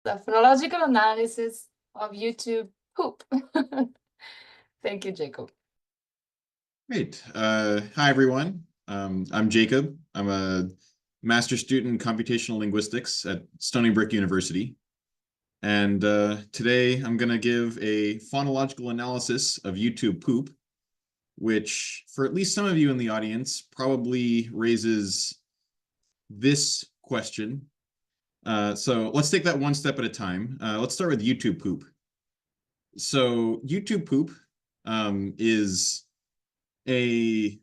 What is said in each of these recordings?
the phonological analysis of YouTube poop. Thank you, Jacob. Great. Hi, everyone. I'm Jacob. I'm a master's student in computational linguistics at Stony Brook University. And today I'm going to give a phonological analysis of YouTube poop, which for at least some of you in the audience probably raises this question. So let's take that one step at a time. Let's start with YouTube poop. So YouTube poop is a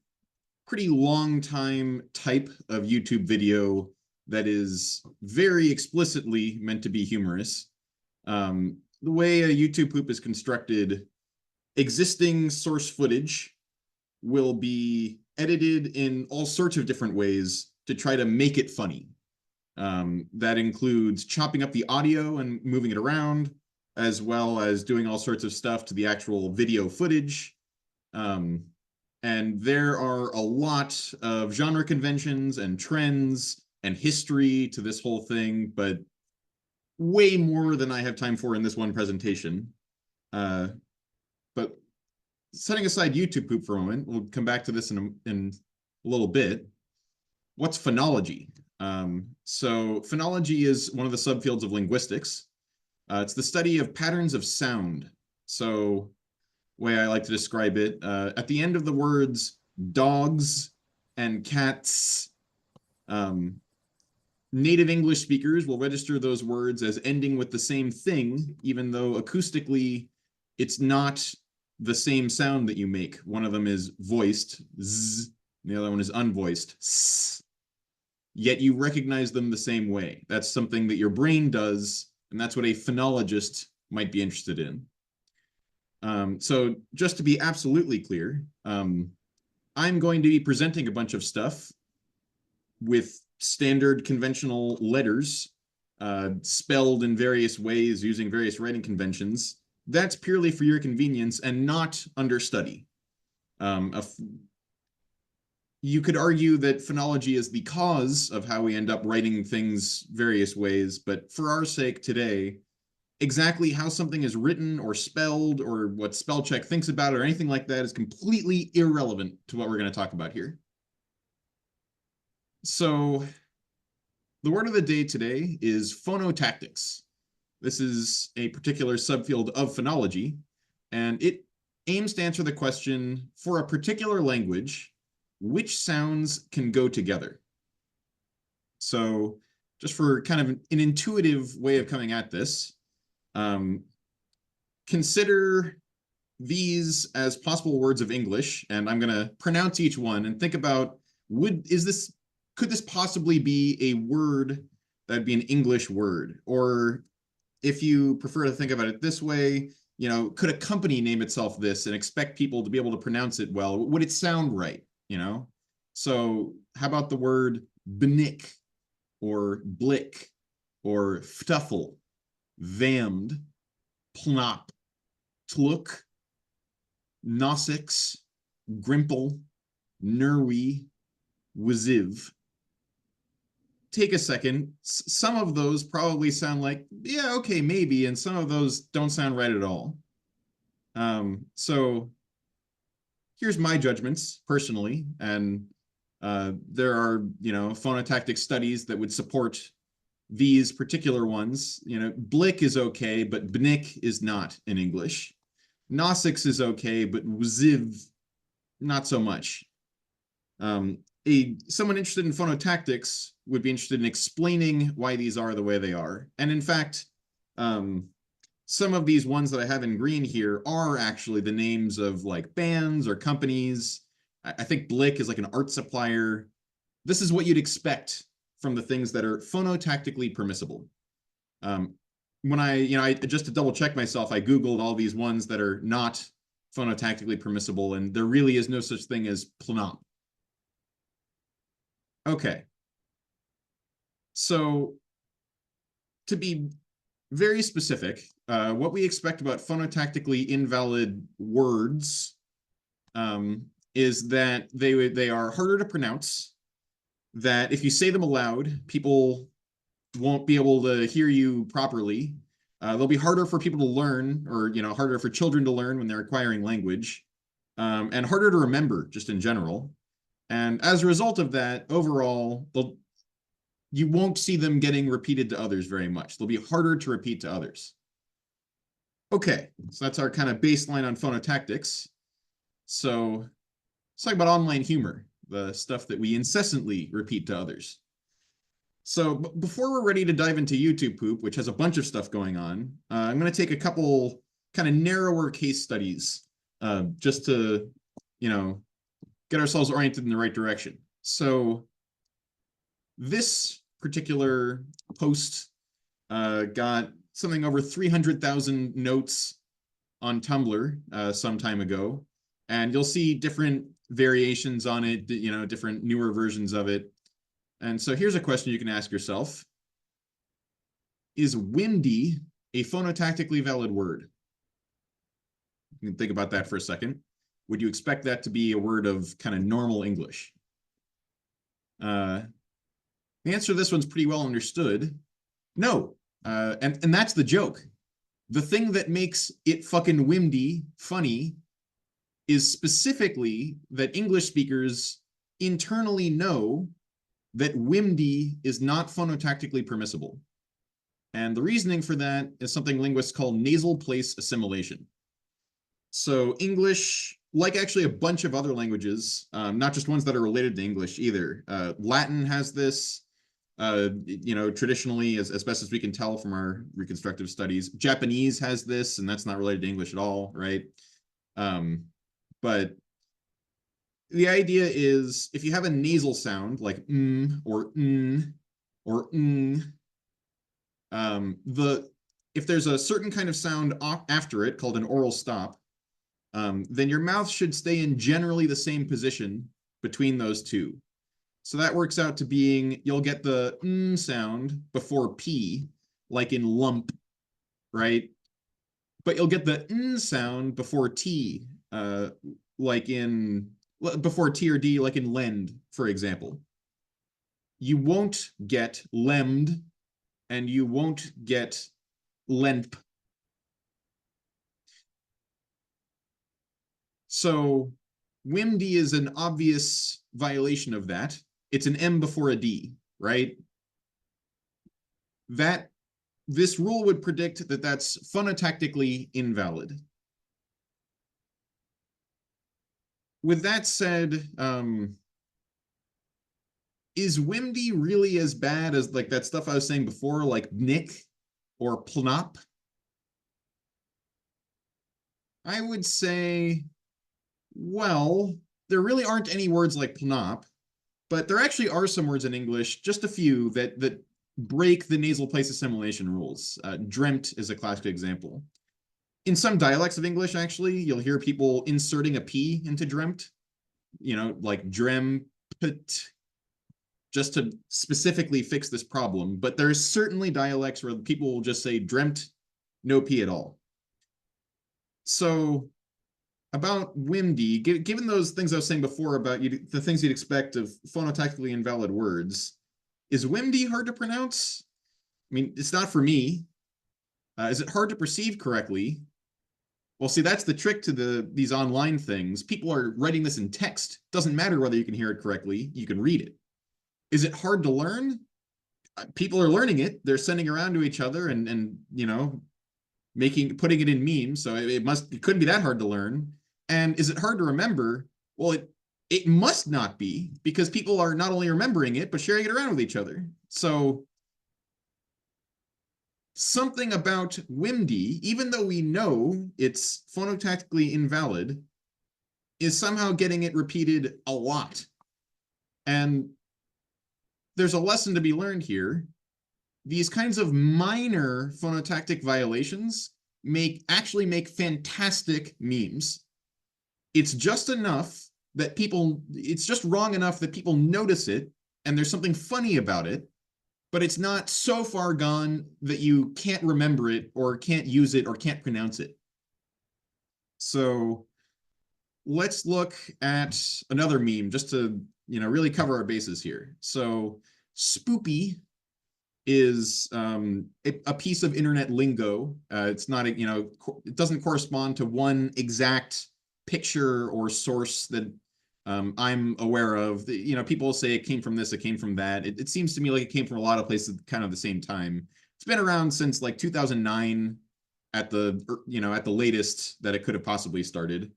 pretty long time type of YouTube video that is very explicitly meant to be humorous. The way a YouTube poop is constructed, existing source footage will be edited in all sorts of different ways to try to make it funny. That includes chopping up the audio and moving it around, as well as doing all sorts of stuff to the actual video footage. And there are a lot of genre conventions and trends and history to this whole thing, but way more than I have time for in this one presentation. But setting aside YouTube poop for a moment, we'll come back to this in a little bit. What's phonology? So phonology is one of the subfields of linguistics. It's the study of patterns of sound. So way I like to describe it, at the end of the words dogs and cats, native English speakers will register those words as ending with the same thing, even though acoustically it's not the same sound that you make. One of them is voiced, z, and the other one is unvoiced, s. Yet you recognize them the same way. That's something that your brain does, and that's what a phonologist might be interested in. So just to be absolutely clear, I'm going to be presenting a bunch of stuff with standard conventional letters, spelled in various ways using various writing conventions. That's purely for your convenience and not understudy. You could argue that phonology is the cause of how we end up writing things various ways, but for our sake today, exactly how something is written or spelled or what spell check thinks about it or anything like that is completely irrelevant to what we're going to talk about here. So the word of the day today is phonotactics. This is a particular subfield of phonology, and it aims to answer the question, for a particular language, which sounds can go together? So just for kind of an intuitive way of coming at this, consider these as possible words of English, and I'm going to pronounce each one and think about, could this possibly be a word that'd be an English word? Or if you prefer to think about it this way, you know, could a company name itself this and expect people to be able to pronounce it well? Would it sound right, you know? So how about the word bnick or blick or ftuffle, vammed, plnop, tluk, nossix, grimple, nurwi, wiziv? Take a second. Some of those probably sound like, yeah, okay, maybe, and some of those don't sound right at all. So here's my judgments personally, and there are, you know, phonotactic studies that would support these particular ones. You know, blick is okay, but bnick is not in English. Nossix is okay, but wziv, not so much. Someone interested in phonotactics would be interested in explaining why these are the way they are. And in fact, some of these ones that I have in green here are actually the names of like bands or companies. I think blick is like an art supplier. This is what you'd expect from the things that are phonotactically permissible. When I just to double check myself, I Googled all these ones that are not phonotactically permissible, and there really is no such thing as plnop. Okay. So to be very specific, what we expect about phonotactically invalid words is that they are harder to pronounce, that if you say them aloud, people won't be able to hear you properly. They'll be harder for people to learn, or harder for children to learn when they're acquiring language, and harder to remember just in general. And as a result of that, overall, you won't see them getting repeated to others very much. They'll be harder to repeat to others. Okay, so that's our kind of baseline on phonotactics. So let's talk about online humor, the stuff that we incessantly repeat to others. So before we're ready to dive into YouTube poop, which has a bunch of stuff going on, I'm going to take a couple kind of narrower case studies just to, get ourselves oriented in the right direction. So this particular post got something over 300,000 notes on Tumblr some time ago, and you'll see different variations on it, different newer versions of it. And so here's a question you can ask yourself. Is windy a phonotactically valid word? You can think about that for a second. Would you expect that to be a word of kind of normal English? The answer to this one's pretty well understood. No. And that's the joke. The thing that makes it fucking windy funny is specifically that English speakers internally know that windy is not phonotactically permissible. And the reasoning for that is something linguists call nasal place assimilation. So English, like actually a bunch of other languages, not just ones that are related to English either. Latin has this, traditionally, as best as we can tell from our reconstructive studies. Japanese has this, and that's not related to English at all, right? But the idea is if you have a nasal sound like or or if there's a certain kind of sound after it called an oral stop, then your mouth should stay in generally the same position between those two. So that works out to being, you'll get the sound before P, like in lump, right? But you'll get the sound before T, like in, before T or D, like in lend, for example. You won't get lemmed, and you won't get lemp. So WIMD is an obvious violation of that. It's an M before a D, right? This rule would predict that that's phonotactically invalid. With that said, is WIMD really as bad as like that stuff I was saying before, like nick or plnop? I would say, well, there really aren't any words like plnop, but there actually are some words in English, just a few, that break the nasal place assimilation rules. Dreamt is a classic example. In some dialects of English, actually, you'll hear people inserting a P into dreamt, like drem, just to specifically fix this problem. But there's certainly dialects where people will just say dreamt, no P at all. So about WIMD, given those things I was saying before about the things you'd expect of phonotactically invalid words, is WIMD hard to pronounce? I mean, it's not for me. Is it hard to perceive correctly? Well, see, that's the trick to these online things. People are writing this in text. Doesn't matter whether you can hear it correctly, you can read it. Is it hard to learn? People are learning it. They're sending around to each other and putting it in memes. So it couldn't be that hard to learn. And is it hard to remember? Well, it must not be, because people are not only remembering it, but sharing it around with each other. So something about WIMD, even though we know it's phonotactically invalid, is somehow getting it repeated a lot. And there's a lesson to be learned here. These kinds of minor phonotactic violations actually make fantastic memes. It's just enough that it's just wrong enough that people notice it, and there's something funny about it, but it's not so far gone that you can't remember it or can't use it or can't pronounce it. So let's look at another meme just to, really cover our bases here. So spoopy is a piece of internet lingo. It's not, it doesn't correspond to one exact picture or source that I'm aware of. People say it came from this, it came from that. It seems to me like it came from a lot of places kind of the same time. It's been around since like 2009 at the latest that it could have possibly started.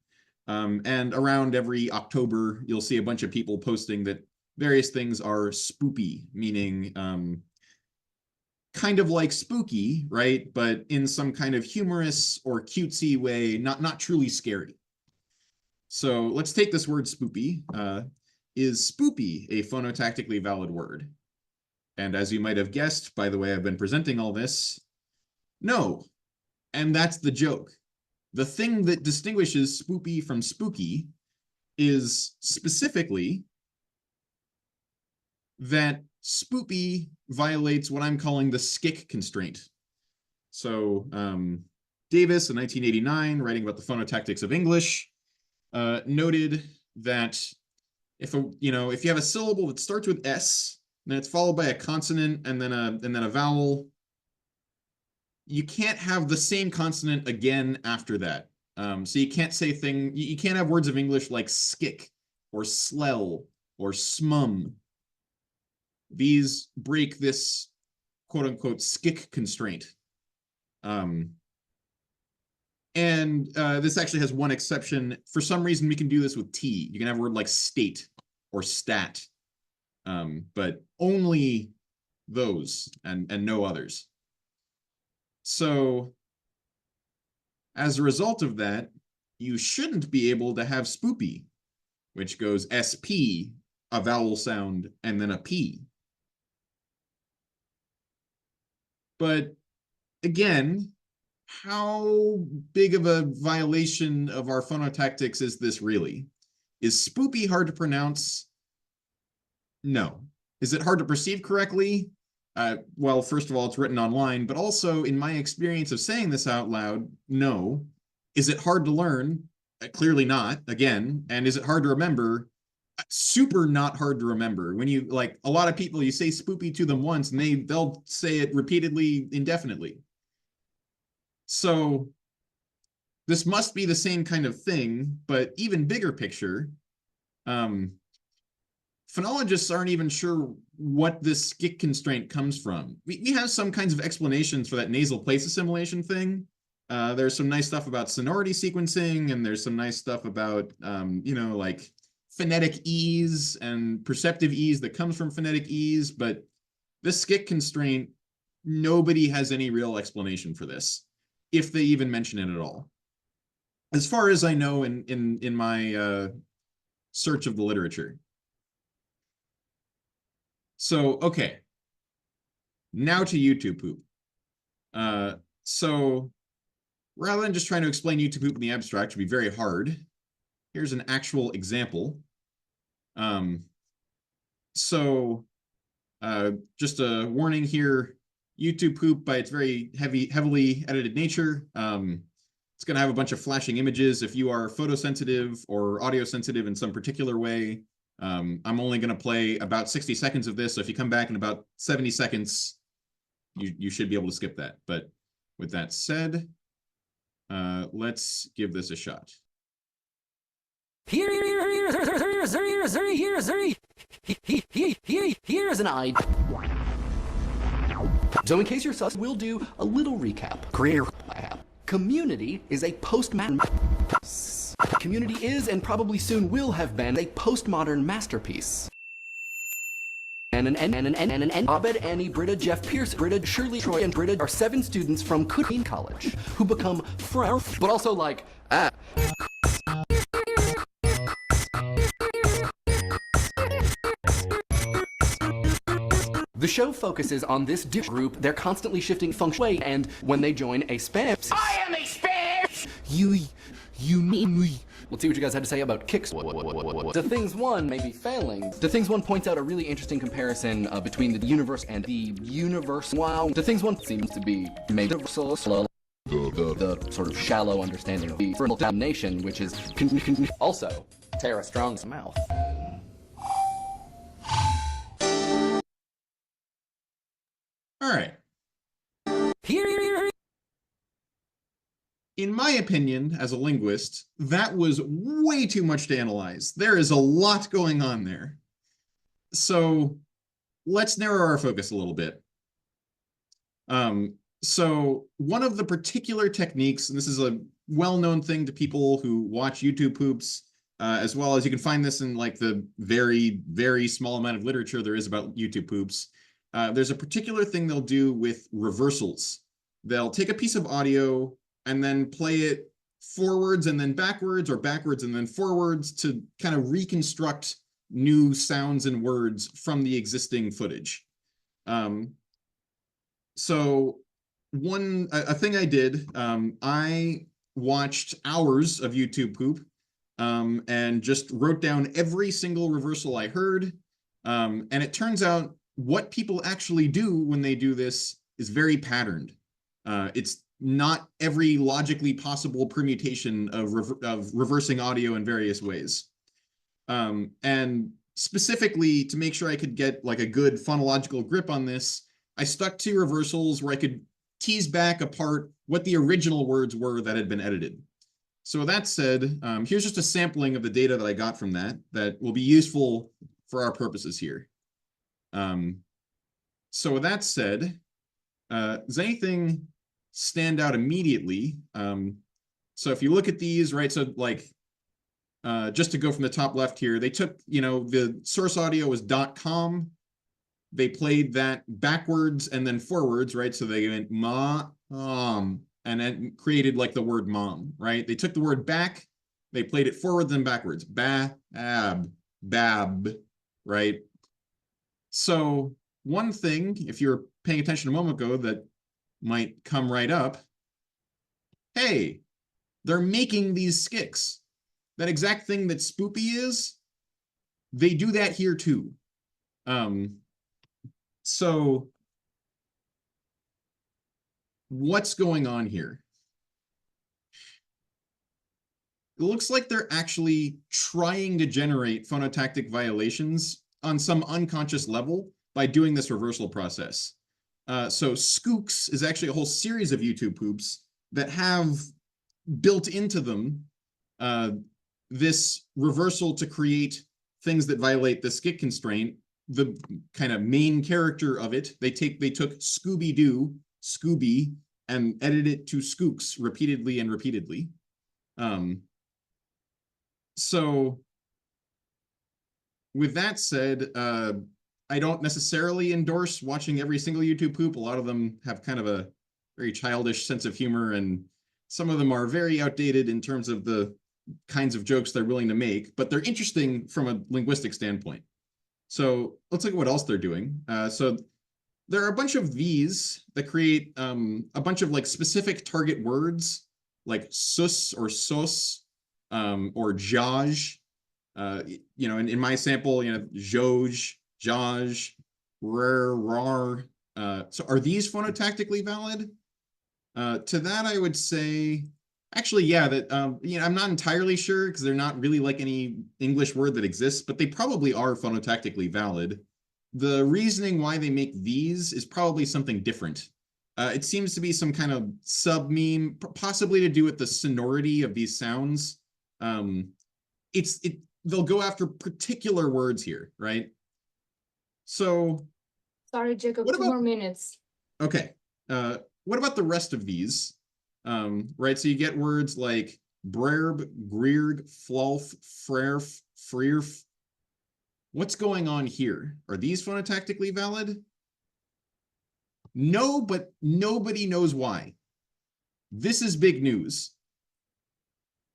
And around every October, you'll see a bunch of people posting that various things are spoopy, meaning kind of like spooky, right? But in some kind of humorous or cutesy way, not truly scary. So let's take this word spoopy. Is spoopy a phonotactically valid word? And as you might have guessed by the way I've been presenting all this, no. And that's the joke. The thing that distinguishes spoopy from spooky is specifically that spoopy violates what I'm calling the skick constraint. So Davis in 1989, writing about the phonotactics of English, noted that if you have a syllable that starts with S, and then it's followed by a consonant and then a vowel, you can't have the same consonant again after that. So you can't say you can't have words of English like skick or slell or smum. These break this quote unquote skick constraint. And this actually has one exception. For some reason, we can do this with T. You can have a word like state or stat, but only those and no others. So as a result of that, you shouldn't be able to have spoopy, which goes SP, a vowel sound, and then a P. But again, how big of a violation of our phonotactics is this really? Is spoopy hard to pronounce? No. Is it hard to perceive correctly? Well, first of all, it's written online, but also in my experience of saying this out loud, no. Is it hard to learn? Clearly not, again. And is it hard to remember? Super not hard to remember. When you, like, a lot of people, you say spoopy to them once and they'll say it repeatedly, indefinitely. So this must be the same kind of thing, but even bigger picture, phonologists aren't even sure what this skick constraint comes from. We have some kinds of explanations for that nasal place assimilation thing. There's some nice stuff about sonority sequencing, and there's some nice stuff about, like phonetic ease and perceptive ease that comes from phonetic ease. But this skick constraint, nobody has any real explanation for this, if they even mention it at all. As far as I know in my search of the literature. So, okay, now to YouTube poop. So rather than just trying to explain YouTube poop in the abstract, which would be very hard, here's an actual example. Just a warning here, YouTube poop, by its very heavily edited nature, it's going to have a bunch of flashing images. If you are photosensitive or audio sensitive in some particular way, I'm only going to play about 60 seconds of this. So if you come back in about 70 seconds, you should be able to skip that. But with that said, let's give this a shot. Here's an idea. So in case you're sus, we'll do a little recap. Community is a postmodern. Community is, and probably soon will have been, a postmodern masterpiece. And Abed, Annie, Britta, Jeff Pierce, Britta, Shirley, Troy, and Britta are 7 students from Queen College who become friends, but also like, The show focuses on this group, their constantly shifting function, and when they join a Spanish, I am a Spanish! You need me. Let's see what you guys had to say about kicks. The Things One may be failing. The Things One points out a really interesting comparison between the universe and the universe. Wow. The Things One seems to be made of slow. The sort of shallow understanding of the damnation, which is also Tara Strong's mouth. in my opinion, as a linguist, that was way too much to analyze. There is a lot going on there. So let's narrow our focus a little bit. So one of the particular techniques, and this is a well-known thing to people who watch YouTube poops, as well as you can find this in like the very, very small amount of literature there is about YouTube poops. There's a particular thing they'll do with reversals. They'll take a piece of audio and then play it forwards and then backwards, or backwards and then forwards, to kind of reconstruct new sounds and words from the existing footage. So a thing I did, I watched hours of YouTube poop, and just wrote down every single reversal I heard. And it turns out what people actually do when they do this is very patterned. It's not every logically possible permutation of reversing audio in various ways. And specifically, to make sure I could get like a good phonological grip on this, I stuck to reversals where I could tease back apart what the original words were that had been edited. So with that said, here's just a sampling of the data that I got from that will be useful for our purposes here. So with that said, does anything stand out immediately? So if you look at these, right, so like, just to go from the top left here, they took, the source audio was .com. They played that backwards and then forwards, right? So they went and then created like the word mom, right? They took the word back, they played it forwards and backwards. Bab, right? So one thing, if you're paying attention a moment ago, that might come right up, hey, they're making these skicks. That exact thing that spoopy is, they do that here too. So what's going on here? It looks like they're actually trying to generate phonotactic violations on some unconscious level by doing this reversal process. So skooks is actually a whole series of YouTube poops that have built into them this reversal to create things that violate the skick constraint. The kind of main character of it, they took Scooby-Doo, Scooby, and edited it to skooks repeatedly and repeatedly. So with that said, I don't necessarily endorse watching every single YouTube poop. A lot of them have kind of a very childish sense of humor, and some of them are very outdated in terms of the kinds of jokes they're willing to make, but they're interesting from a linguistic standpoint. So let's look at what else they're doing. So there are a bunch of these that create a bunch of like specific target words, like sus or sos, or jaj. In my sample, joj, jaj, rar. So are these phonotactically valid? To that, I would say, actually, yeah, that I'm not entirely sure because they're not really like any English word that exists, but they probably are phonotactically valid. The reasoning why they make these is probably something different. It seems to be some kind of sub-meme, possibly to do with the sonority of these sounds. They'll go after particular words here, right? So, sorry, Jacob, 2 more minutes. Okay. What about the rest of these? Right, so you get words like brerb, greerg, flalf, frerf, freerf. What's going on here? Are these phonotactically valid? No, but nobody knows why. This is big news.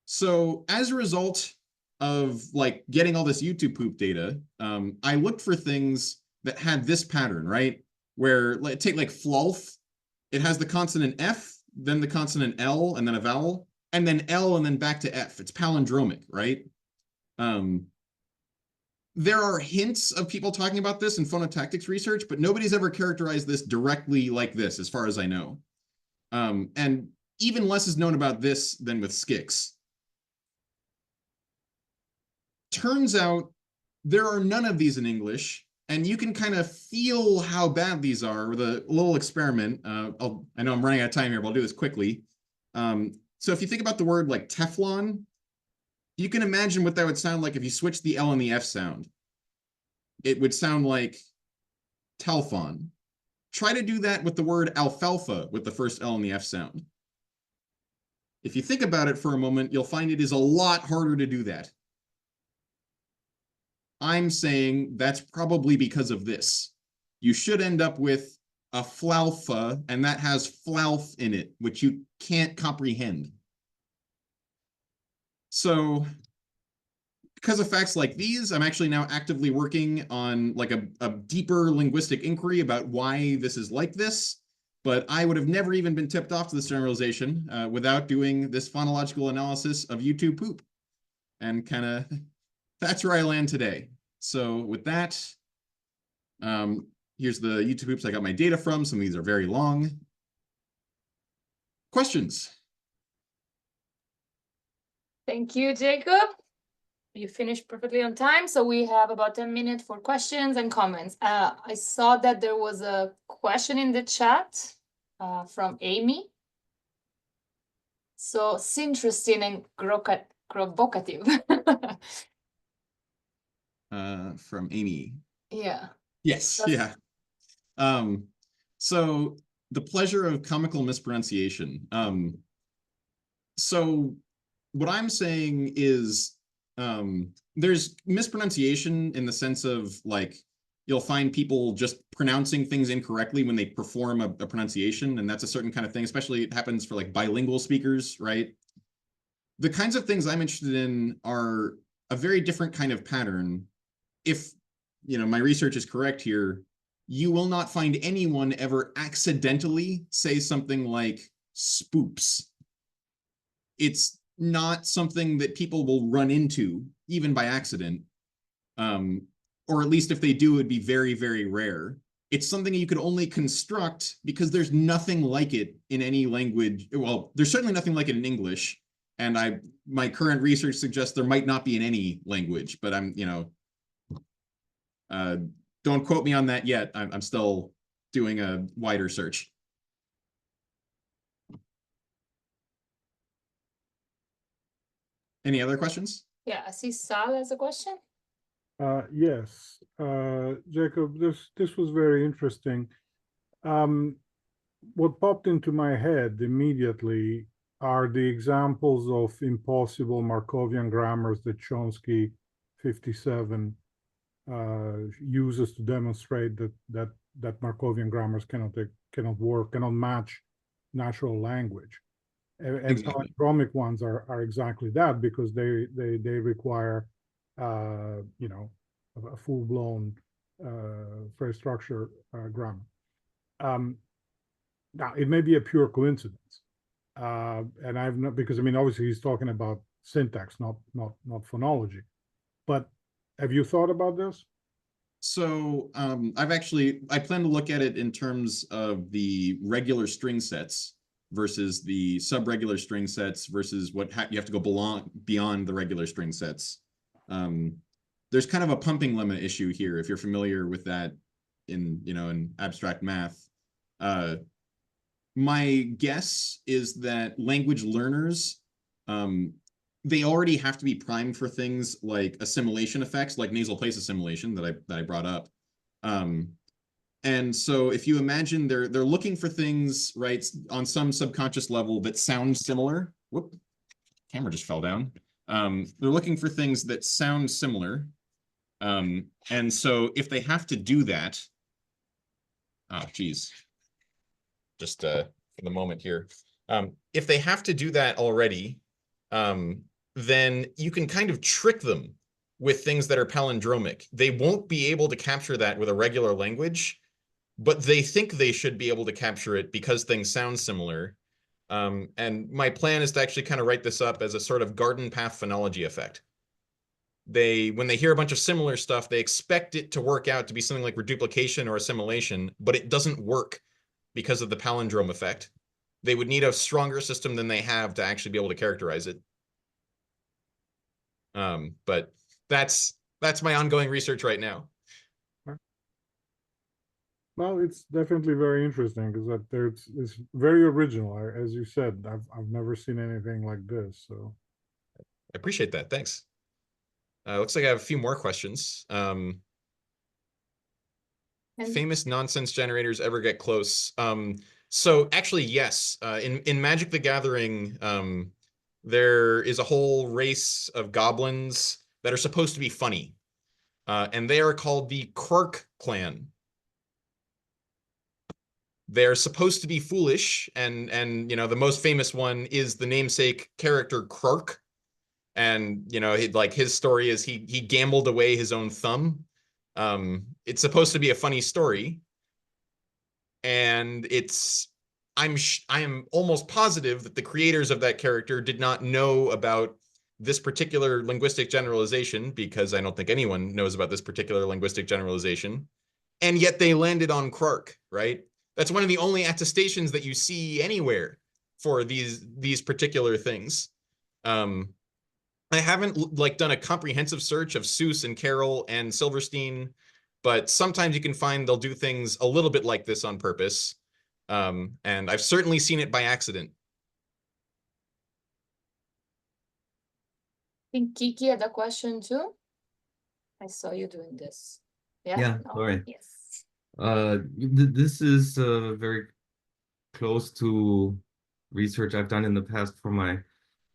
So as a result of like getting all this YouTube poop data, I looked for things that had this pattern, right? Where take like flalf, it has the consonant F, then the consonant L, and then a vowel, and then L, and then back to F. It's palindromic, right? There are hints of people talking about this in phonotactics research, but nobody's ever characterized this directly like this, as far as I know. And even less is known about this than with skicks. Turns out there are none of these in English, and you can kind of feel how bad these are with a little experiment. I know I'm running out of time here, but I'll do this quickly. So if you think about the word like Teflon, you can imagine what that would sound like if you switched the L and the F sound. It would sound like Telfon. Try to do that with the word alfalfa with the first L and the F sound. If you think about it for a moment, you'll find it is a lot harder to do that. I'm saying that's probably because of this. You should end up with a flalfa, and that has flalf in it, which you can't comprehend. So because of facts like these, I'm actually now actively working on like a deeper linguistic inquiry about why this is like this. But I would have never even been tipped off to this generalization without doing this phonological analysis of YouTube poop. And kind of, that's where I land today. So with that, here's the YouTube poops I got my data from. Some of these are very long. Questions? Thank you, Jacob. You finished perfectly on time, so we have about 10 minutes for questions and comments. I saw that there was a question in the chat from Amy. So it's interesting and provocative. From Amy. Yeah. Yes, yeah. So the pleasure of comical mispronunciation. So what I'm saying is there's mispronunciation in the sense of like you'll find people just pronouncing things incorrectly when they perform a pronunciation, and that's a certain kind of thing, especially it happens for like bilingual speakers, right? The kinds of things I'm interested in are a very different kind of pattern. If my research is correct here, you will not find anyone ever accidentally say something like spoops. It's not something that people will run into, even by accident. Or at least if they do, it'd be very, very rare. It's something you could only construct because there's nothing like it in any language. Well, there's certainly nothing like it in English. And my current research suggests there might not be in any language, but don't quote me on that yet. I'm still doing a wider search. Any other questions? Yeah, I see Sal has a question. Yes, Jacob, this was very interesting. What popped into my head immediately are the examples of impossible Markovian grammars that Chomsky 57 uses to demonstrate that Markovian grammars cannot work, cannot match natural language. And Exactly. palindromic ones are exactly that, because they require a full-blown phrase structure grammar. Now it may be a pure coincidence, and I've not, because obviously he's talking about syntax, not phonology. But have you thought about this? So I plan to look at it in terms of the regular string sets versus the subregular string sets versus what you have to go beyond the regular string sets. There's kind of a pumping lemma issue here, if you're familiar with that in abstract math. My guess is that language learners, they already have to be primed for things like assimilation effects, like nasal place assimilation that I brought up. And so if you imagine they're looking for things, right, on some subconscious level that sound similar. Whoop, camera just fell down. They're looking for things that sound similar. And so if they have to do that, oh, geez, just for the moment here. If they have to do that already, then you can kind of trick them with things that are palindromic. They won't be able to capture that with a regular language, but they think they should be able to capture it because things sound similar. And my plan is to actually kind of write this up as a sort of garden path phonology effect. When they hear a bunch of similar stuff, they expect it to work out to be something like reduplication or assimilation, but it doesn't work because of the palindrome effect. They would need a stronger system than they have to actually be able to characterize it. But that's my ongoing research right now. Well, it's definitely very interesting because that it's very original. As you said, I've never seen anything like this. So I appreciate that. Thanks. Looks like I have a few more questions. Famous nonsense generators ever get close? So actually, yes. In Magic the Gathering, there is a whole race of goblins that are supposed to be funny. And they are called the Quirk clan. They're supposed to be foolish, and you know, the most famous one is the namesake character Quirk. And you know, his story is he gambled away his own thumb. It's supposed to be a funny story, and I am almost positive that the creators of that character did not know about this particular linguistic generalization, because I don't think anyone knows about this particular linguistic generalization, and yet they landed on Quark, right? That's one of the only attestations that you see anywhere for these particular things. I haven't like done a comprehensive search of Seuss and Carroll and Silverstein, but sometimes you can find they'll do things a little bit like this on purpose. And I've certainly seen it by accident. I think Kiki had a question too. I saw you doing this. Yeah. Yeah, No? sorry. Yes. This is very close to research I've done in the past for my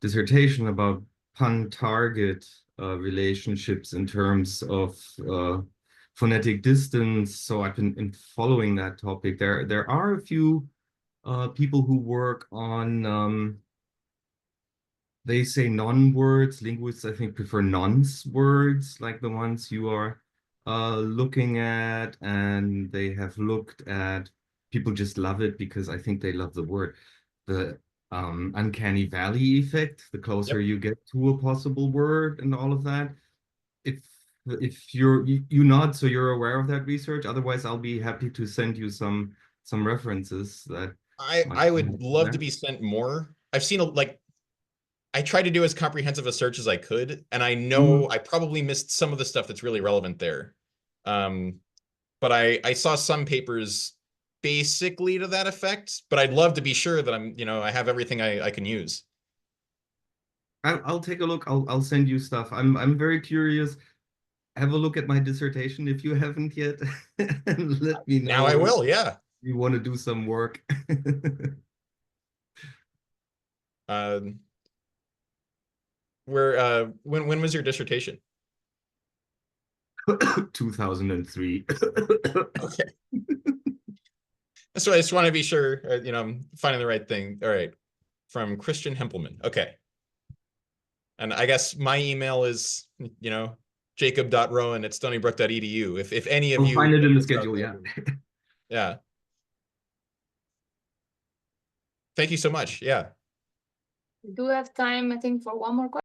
dissertation about pun-target relationships in terms of phonetic distance. So I've been following that topic. There are a few people who work on they say non-words. Linguists, I think, prefer nonce words, like the ones you are looking at, and they have looked at, people just love it because I think they love the word, the uncanny valley effect, the closer you get to a possible word and all of that. If you nod, so you're aware of that research. Otherwise, I'll be happy to send you some references that I would love to be sent more. I've seen like I tried to do as comprehensive a search as I could, and I know I probably missed some of the stuff that's really relevant there. But I saw some papers basically to that effect, but I'd love to be sure that I have everything I can use. I'll take a look. I'll send you stuff. I'm very curious. Have a look at my dissertation if you haven't yet, and let me know. Now I will, yeah. You want to do some work. When was your dissertation? 2003. Okay. So I just want to be sure, I'm finding the right thing. All right. From Christian Hempelman. Okay. And I guess my email is, jacob.rowen@stonybrook.edu. If any of We'll you find it in the schedule, yeah. Yeah. Thank you so much. Yeah. We do have time, I think, for one more question.